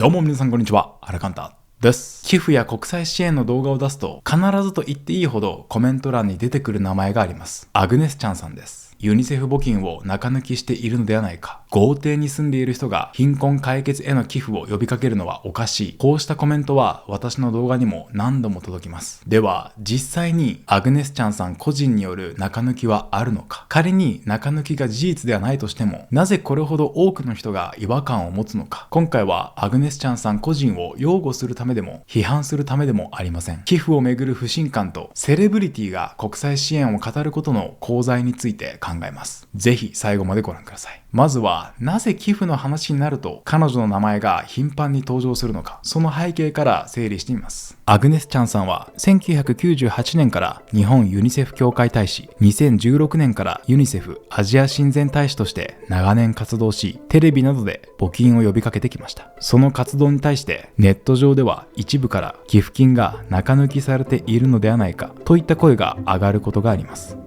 どうも皆さんこんにちは、アラカンタです。寄付や国際支援の動画を出すと必ずと言っていいほどコメント欄に出てくる名前があります。アグネスちゃんさんです。ユニセフ募金を中抜きしているのではないか。豪邸に住んでいる人が貧困解決への寄付を呼びかけるのはおかしい。こうしたコメントは私の動画にも何度も届きます。では実際にアグネスちゃんさん個人による中抜きはあるのか。仮に中抜きが事実ではないとしても、なぜこれほど多くの人が違和感を持つのか。今回はアグネスちゃんさん個人を擁護するためでも批判するためでもありません。寄付をめぐる不信感とセレブリティが国際支援を語ることの功罪について考えます。ぜひ最後までご覧ください。まずはなぜ寄付の話になると彼女の名前が頻繁に登場するのか、その背景から整理してみます。アグネスちゃんさんは1998年から日本ユニセフ協会大使、2016年からユニセフアジア親善大使として長年活動し、テレビなどで募金を呼びかけてきました。その活動に対してネット上では一部から寄付金が中抜きされているのではないかといった声が上がることがあります。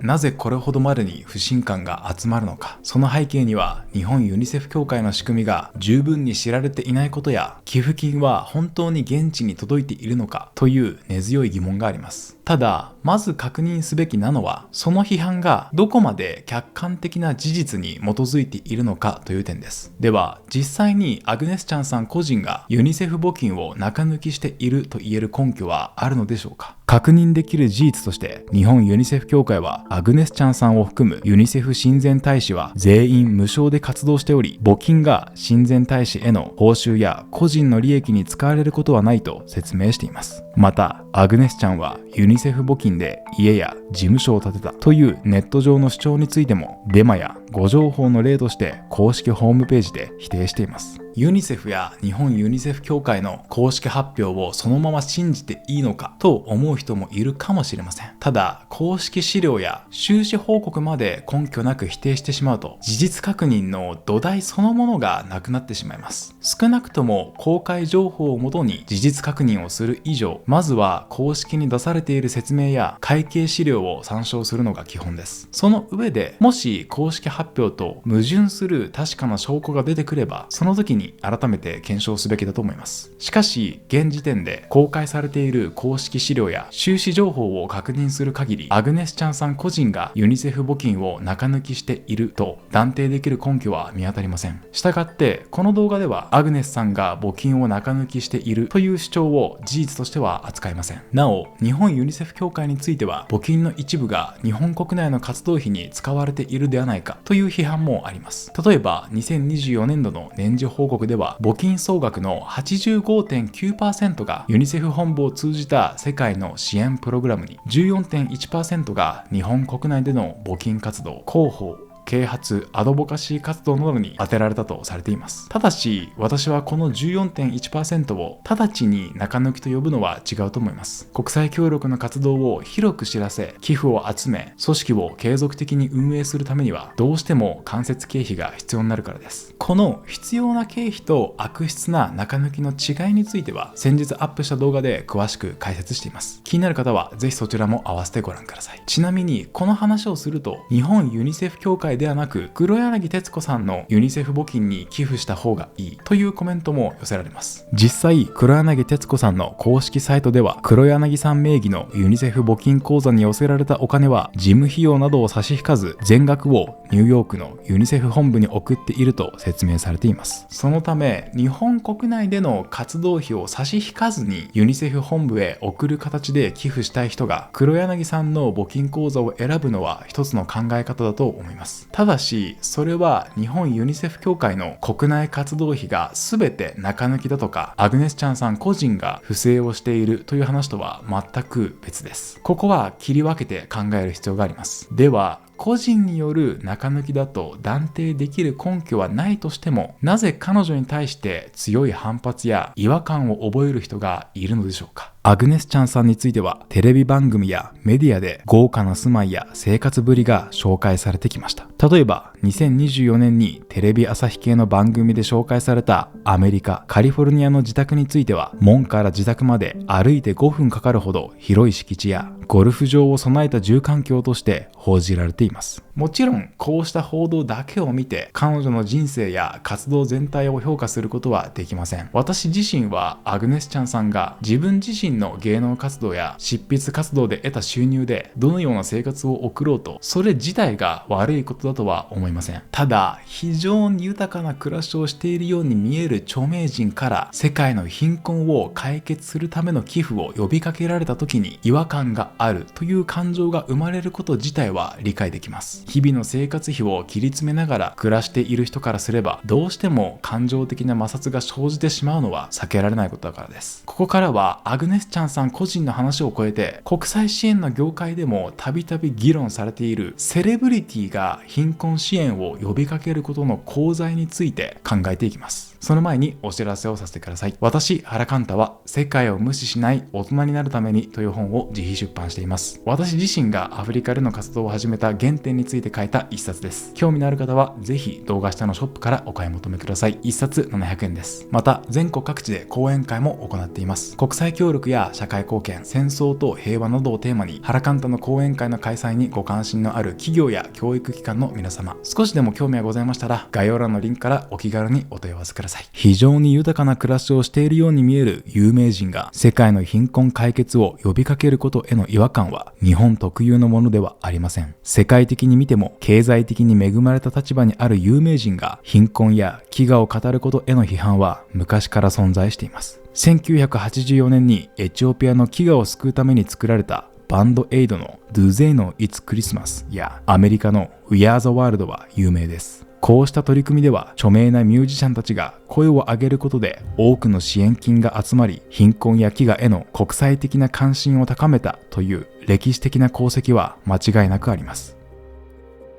なぜこれほどまでに不信感が集まるのか。その背景には日本ユニセフ協会の仕組みが十分に知られていないことや、寄付金は本当に現地に届いているのかという根強い疑問があります。ただまず確認すべきなのは、その批判がどこまで客観的な事実に基づいているのかという点です。では実際にアグネスちゃんさん個人がユニセフ募金を中抜きしていると言える根拠はあるのでしょうか。確認できる事実として日本ユニセフ協会はアグネスちゃんさんを含むユニセフ親善大使は全員無償で活動しており、募金が親善大使への報酬や個人の利益に使われることはないと説明しています。またアグネスちゃんはユニセフ募金で家や事務所を建てたというネット上の主張についてもデマや誤情報の例として公式ホームページで否定しています。ユニセフや日本ユニセフ協会の公式発表をそのまま信じていいのかと思う人もいるかもしれません。ただ公式資料や収支報告まで根拠なく否定してしまうと、事実確認の土台そのものがなくなってしまいます。少なくとも公開情報をもとに事実確認をする以上、まずは公式に出されている説明や会計資料を参照するのが基本です。その上でもし公式発表と矛盾する確かな証拠が出てくれば、その時に改めて検証すべきだと思います。しかし現時点で公開されている公式資料や収支情報を確認する限り、アグネスちゃんさん個人がユニセフ募金を中抜きしていると断定できる根拠は見当たりません。したがってこの動画ではアグネスさんが募金を中抜きしているという主張を事実としては扱いません。なお日本ユニセフ協会については募金の一部が日本国内の活動費に使われているではないかという批判もあります。例えば2024年度の年次報告では募金総額の 85.9% がユニセフ本部を通じた世界の支援プログラムに、 14.1% が日本国内での募金活動、広報、啓発、アドボカシー活動などに充てられたとされています。ただし私はこの 14.1% を直ちに中抜きと呼ぶのは違うと思います。国際協力の活動を広く知らせ、寄付を集め、組織を継続的に運営するためにはどうしても間接経費が必要になるからです。この必要な経費と悪質な中抜きの違いについては先日アップした動画で詳しく解説しています。気になる方はぜひそちらも合わせてご覧ください。ちなみにこの話をすると、日本ユニセフ協会ではなく黒柳徹子さんのユニセフ募金に寄付した方がいいというコメントも寄せられます。実際黒柳徹子さんの公式サイトでは、黒柳さん名義のユニセフ募金口座に寄せられたお金は事務費用などを差し引かず全額をニューヨークのユニセフ本部に送っていると説明されています。そのため日本国内での活動費を差し引かずにユニセフ本部へ送る形で寄付したい人が黒柳さんの募金口座を選ぶのは一つの考え方だと思います。ただしそれは日本ユニセフ協会の国内活動費が全て中抜きだとか、アグネスちゃんさん個人が不正をしているという話とは全く別です。ここは切り分けて考える必要があります。では個人による中抜きだと断定できる根拠はないとしても、なぜ彼女に対して強い反発や違和感を覚える人がいるのでしょうか。アグネスちゃんさんについてはテレビ番組やメディアで豪華な住まいや生活ぶりが紹介されてきました。例えば2024年にテレビ朝日系の番組で紹介されたアメリカ・カリフォルニアの自宅については、門から自宅まで歩いて5分かかるほど広い敷地やゴルフ場を備えた住環境として報じられています。もちろんこうした報道だけを見て彼女の人生や活動全体を評価することはできません。私自身はアグネス・チャンさんが自分自身の芸能活動や執筆活動で得た収入でどのような生活を送ろうと、それ自体が悪いことだとは思いません。ただ非常に豊かな暮らしをしているように見える著名人から世界の貧困を解決するための寄付を呼びかけられた時に違和感があるという感情が生まれること自体は理解できます。日々の生活費を切り詰めながら暮らしている人からすれば、どうしても感情的な摩擦が生じてしまうのは避けられないことだからです。ここからはアグネス・チャンさん個人の話を超えて、国際支援の業界でもたびたび議論されているセレブリティが貧困支援を呼びかけることの功罪について考えていきます。その前にお知らせをさせてください。私、原寛太は世界を無視しない大人になるためにという本を自費出版しています。私自身がアフリカでの活動を始めた原点について書いた一冊です。興味のある方はぜひ動画下のショップからお買い求めください。一冊700円です。また全国各地で講演会も行っています。国際協力や社会貢献、戦争と平和などをテーマに原寛太の講演会の開催にご関心のある企業や教育機関の皆様、少しでも興味がございましたら概要欄のリンクからお気軽にお問い合わせください。非常に豊かな暮らしをしているように見える有名人が世界の貧困解決を呼びかけることへの違和感は日本特有のものではありません。世界的に見ても経済的に恵まれた立場にある有名人が貧困や飢餓を語ることへの批判は昔から存在しています。1984年にエチオピアの飢餓を救うために作られたバンドエイドの Do They Know It's Christmas やアメリカの We Are the World は有名です。こうした取り組みでは著名なミュージシャンたちが声を上げることで多くの支援金が集まり、貧困や飢餓への国際的な関心を高めたという歴史的な功績は間違いなくあります。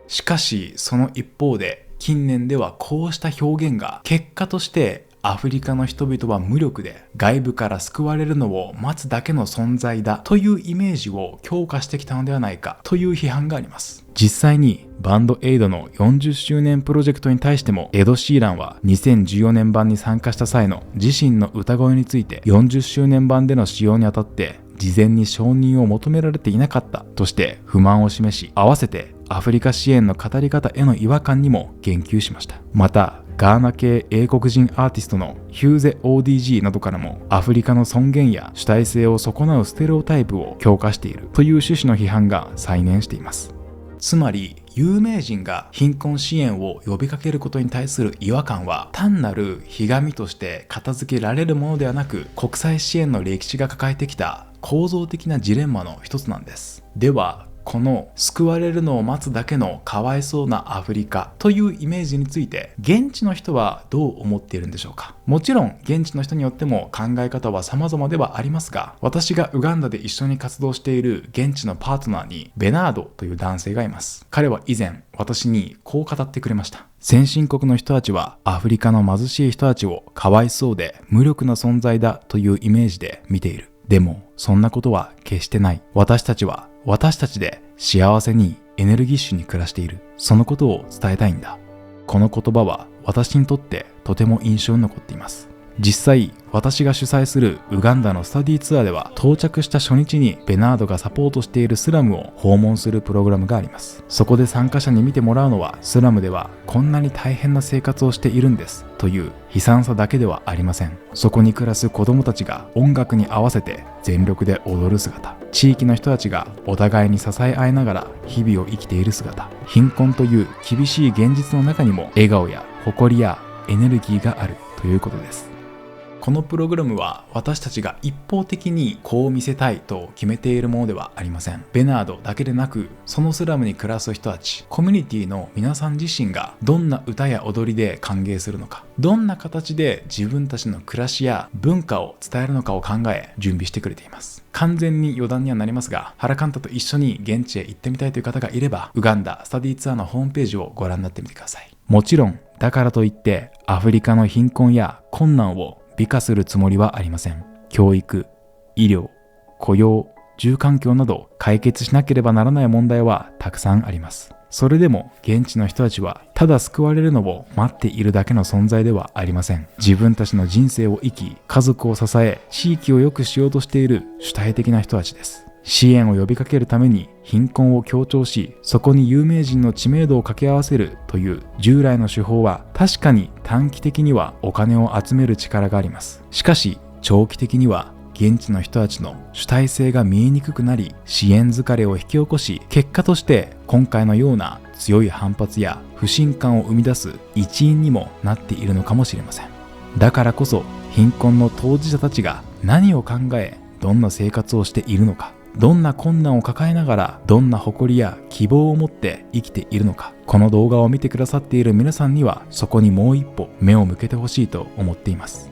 しかしその一方で近年ではこうした表現が結果としてアフリカの人々は無力で外部から救われるのを待つだけの存在だというイメージを強化してきたのではないかという批判があります。実際にバンドエイドの40周年プロジェクトに対してもエド・シーランは2014年版に参加した際の自身の歌声について40周年版での使用にあたって事前に承認を求められていなかったとして不満を示し、合わせてアフリカ支援の語り方への違和感にも言及しました。またガーナ系英国人アーティストのヒューゼ ODG などからもアフリカの尊厳や主体性を損なうステレオタイプを強化しているという趣旨の批判が再燃しています。つまり有名人が貧困支援を呼びかけることに対する違和感は単なるひがみとして片付けられるものではなく、国際支援の歴史が抱えてきた構造的なジレンマの一つなんです。ではこの救われるのを待つだけのかわいそうなアフリカというイメージについて現地の人はどう思っているんでしょうか。もちろん現地の人によっても考え方は様々ではありますが、私がウガンダで一緒に活動している現地のパートナーにベナードという男性がいます。彼は以前私にこう語ってくれました。先進国の人たちはアフリカの貧しい人たちをかわいそうで無力な存在だというイメージで見ている。でもそんなことは決してない。私たちは私たちで幸せにエネルギッシュに暮らしている。そのことを伝えたいんだ。この言葉は私にとってとても印象に残っています。実際私が主催するウガンダのスタディツアーでは到着した初日にベナードがサポートしているスラムを訪問するプログラムがあります。そこで参加者に見てもらうのはスラムではこんなに大変な生活をしているんですという悲惨さだけではありません。そこに暮らす子供たちが音楽に合わせて全力で踊る姿、地域の人たちがお互いに支え合いながら日々を生きている姿、貧困という厳しい現実の中にも笑顔や誇りやエネルギーがあるということです。このプログラムは私たちが一方的にこう見せたいと決めているものではありません。ベナードだけでなくそのスラムに暮らす人たち、コミュニティの皆さん自身がどんな歌や踊りで歓迎するのか、どんな形で自分たちの暮らしや文化を伝えるのかを考え準備してくれています。完全に余談にはなりますが、原寛太と一緒に現地へ行ってみたいという方がいればウガンダスタディツアーのホームページをご覧になってみてください。もちろんだからといってアフリカの貧困や困難を美化するつもりはありません。教育、医療、雇用、住環境など解決しなければならない問題はたくさんあります。それでも現地の人たちはただ救われるのを待っているだけの存在ではありません。自分たちの人生を生き、家族を支え、地域を良くしようとしている主体的な人たちです。支援を呼びかけるために貧困を強調し、そこに有名人の知名度を掛け合わせるという従来の手法は確かに短期的にはお金を集める力があります。しかし長期的には現地の人たちの主体性が見えにくくなり、支援疲れを引き起こし、結果として今回のような強い反発や不信感を生み出す一因にもなっているのかもしれません。だからこそ貧困の当事者たちが何を考え、どんな生活をしているのか、どんな困難を抱えながらどんな誇りや希望を持って生きているのか、この動画を見てくださっている皆さんにはそこにもう一歩目を向けてほしいと思っています。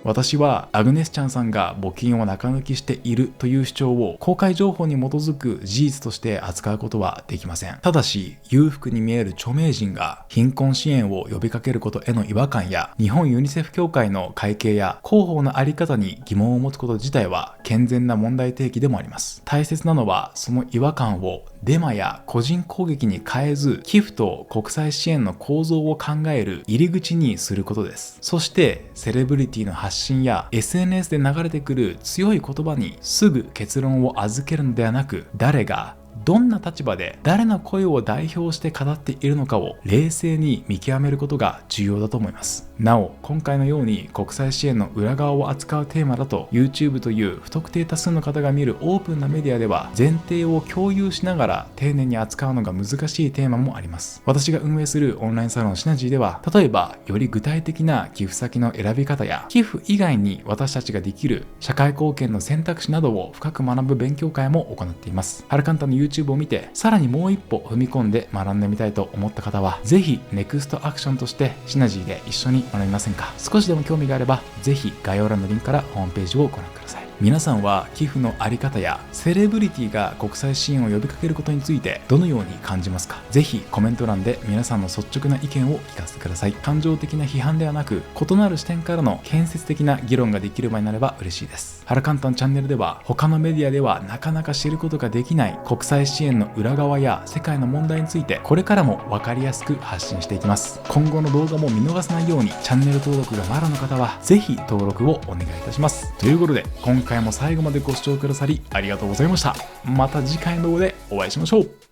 私はアグネスチャンさんが募金を中抜きしているという主張を公開情報に基づく事実として扱うことはできません。ただし、裕福に見える著名人が貧困支援を呼びかけることへの違和感や、日本ユニセフ協会の会計や広報のあり方に疑問を持つこと自体は健全な問題提起でもあります。大切なのは、その違和感をデマや個人攻撃に変えず、寄付と国際支援の構造を考える入り口にすることです。そしてセレブリティの発信や SNS で流れてくる強い言葉にすぐ結論を預けるのではなく、誰がどんな立場で誰の声を代表して語っているのかを冷静に見極めることが重要だと思います。なお、今回のように国際支援の裏側を扱うテーマだと YouTube という不特定多数の方が見るオープンなメディアでは前提を共有しながら丁寧に扱うのが難しいテーマもあります。私が運営するオンラインサロンシナジーでは、例えばより具体的な寄付先の選び方や寄付以外に私たちができる社会貢献の選択肢などを深く学ぶ勉強会も行っています。はるかんたの YouTube を見てさらにもう一歩踏み込んで学んでみたいと思った方は、ぜひネクストアクションとしてシナジーで一緒に学びませんか。少しでも興味があればぜひ概要欄のリンクからホームページをご覧ください。皆さんは寄付のあり方やセレブリティが国際支援を呼びかけることについてどのように感じますか。ぜひコメント欄で皆さんの率直な意見を聞かせてください。感情的な批判ではなく、異なる視点からの建設的な議論ができる場になれば嬉しいです。はるかんたんチャンネルでは他のメディアではなかなか知ることができない国際支援の裏側や世界の問題についてこれからも分かりやすく発信していきます。今後の動画も見逃さないようにチャンネル登録がまだの方はぜひ登録をお願いいたします。ということで今回も最後までご視聴くださりありがとうございました。また次回の動画でお会いしましょう。